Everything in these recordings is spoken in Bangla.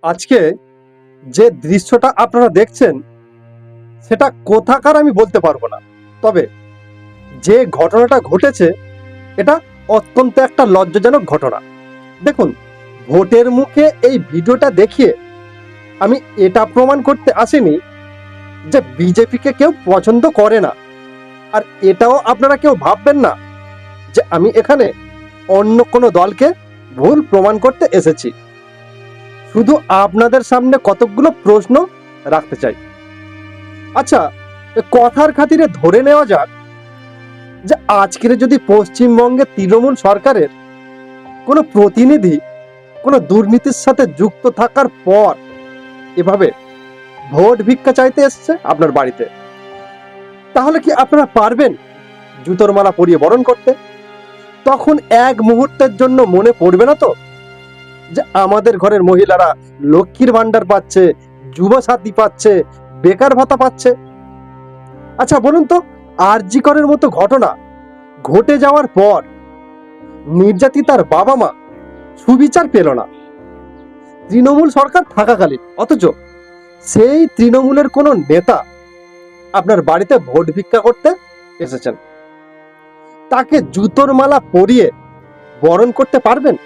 আজকে যে দৃশ্যটা আপনারা দেখছেন সেটা কোথাকার আমি বলতে পারবো না, তবে যে ঘটনাটা ঘটেছে এটা অত্যন্ত একটা লজ্জাজনক ঘটনা। দেখুন, ভোটের মুখে এই ভিডিওটা দেখিয়ে আমি এটা প্রমাণ করতে আসিনি যে বিজেপিকে কেউ পছন্দ করে না, আর এটাও আপনারা কেউ ভাববেন না যে আমি এখানে অন্য কোনো দলকে ভুল প্রমাণ করতে এসেছি। শুধু আপনাদের সামনে কতকগুলো প্রশ্ন রাখতে চাই। আচ্ছা, কথার খাতিরে ধরে নেওয়া যাক যে আজকের যদি পশ্চিমবঙ্গে তৃণমূল সরকারের কোনো প্রতিনিধি কোনো দুর্নীতির সাথে যুক্ত থাকার পর এভাবে ভোট ভিক্ষা চাইতে এসছে আপনার বাড়িতে, তাহলে কি আপনারা পারবেন জুতোর মালা পরিয়ে বরণ করতে? তখন এক মুহূর্তের জন্য মনে পড়বে না তো যে আমাদের ঘরের মহিলারা লক্ষ্মীর ভান্ডার পাচ্ছে, যুব সাথী পাচ্ছে, বেকার ভাতা পাচ্ছে? আচ্ছা বলুন তো, আরজি করের মতো ঘটনা ঘটে যাওয়ার পর নির্যাতিতার বাবা মা সুবিচার পেল না তৃণমূল সরকার থাকাকালীন, অথচ সেই তৃণমূলের কোনো নেতা আপনার বাড়িতে ভোট ভিক্ষা করতে এসেছেন, তাকে জুতোর মালা পরিয়ে বরণ করতে পারবেন?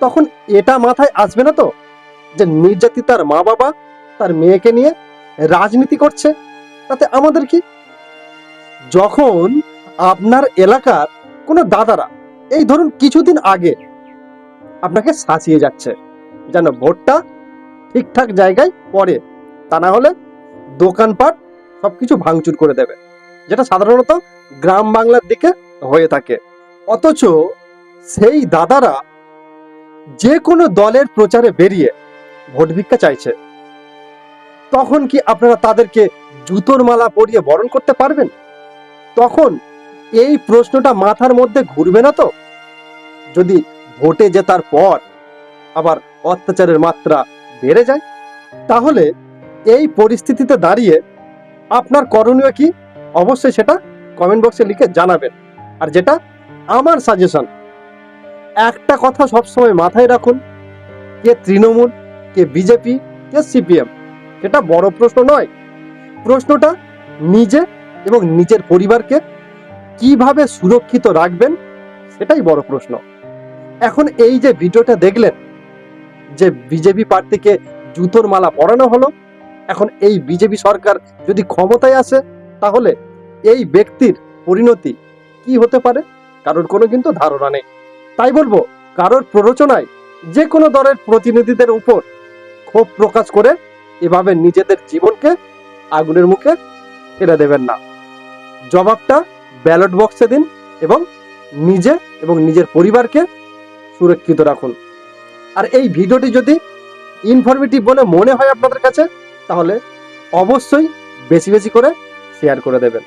তখন এটা মাথায় আসবে না তো যে নির্যাতিতার মা বাবা তার মেয়েকে নিয়ে রাজনীতি করছে, তাতে আমাদের কি? যখন আপনার এলাকার কোনো দাদারা এই ধরুন কিছুদিন আগে আপনাকে শাসিয়ে যাচ্ছে যেন ভোটটা ঠিকঠাক জায়গায় পড়ে, তা না হলে দোকানপাট সবকিছু ভাঙচুর করে দেবে, যেটা সাধারণত গ্রাম বাংলার দিকে হয়ে থাকে, অথচ সেই দাদারা যে কোনো দলের প্রচারে বেরিয়ে ভোট ভিক্ষা চাইছে, তখন কি আপনারা তাদেরকে জুতোর মালা পরিয়ে বরণ করতে পারবেন? তখন এই প্রশ্নটা মাথার মধ্যে ঘুরবে না তো, যদি ভোটে জেতার পর আবার অত্যাচারের মাত্রা বেড়ে যায়? তাহলে এই পরিস্থিতিতে দাঁড়িয়ে আপনার করণীয় কি, অবশ্যই সেটা কমেন্ট বক্সে লিখে জানাবেন। আর যেটা আমার সাজেশন, একটা কথা সবসময় মাথায় রাখুন, কে তৃণমূল, কে বিজেপি, কে সিপিএম, সেটা বড় প্রশ্ন নয়। প্রশ্নটা নিজে এবং নিজের পরিবারকে কিভাবে সুরক্ষিত রাখবেন সেটাই বড় প্রশ্ন। এখন এই যে ভিডিওটা দেখলেন যে বিজেপি প্রার্থীকে জুতোর মালা পরানো হলো, এখন এই বিজেপি সরকার যদি ক্ষমতায় আসে তাহলে এই ব্যক্তির পরিণতি কি হতে পারে কারোর কোনো কিন্তু ধারণা নেই। তাই বলবো, কারোর প্ররোচনায় যে কোনো দলের প্রতিনিধিদের উপর ক্ষোভ প্রকাশ করে এভাবে নিজেদের জীবনকে আগুনের মুখে ঠেলে দেবেন না। জবাবটা ব্যালট বক্সে দিন এবং নিজে এবং নিজের পরিবারকে সুরক্ষিত রাখুন। আর এই ভিডিওটি যদি ইনফরমেটিভ বলে মনে হয় আপনাদের কাছে, তাহলে অবশ্যই বেশি বেশি করে শেয়ার করে দেবেন।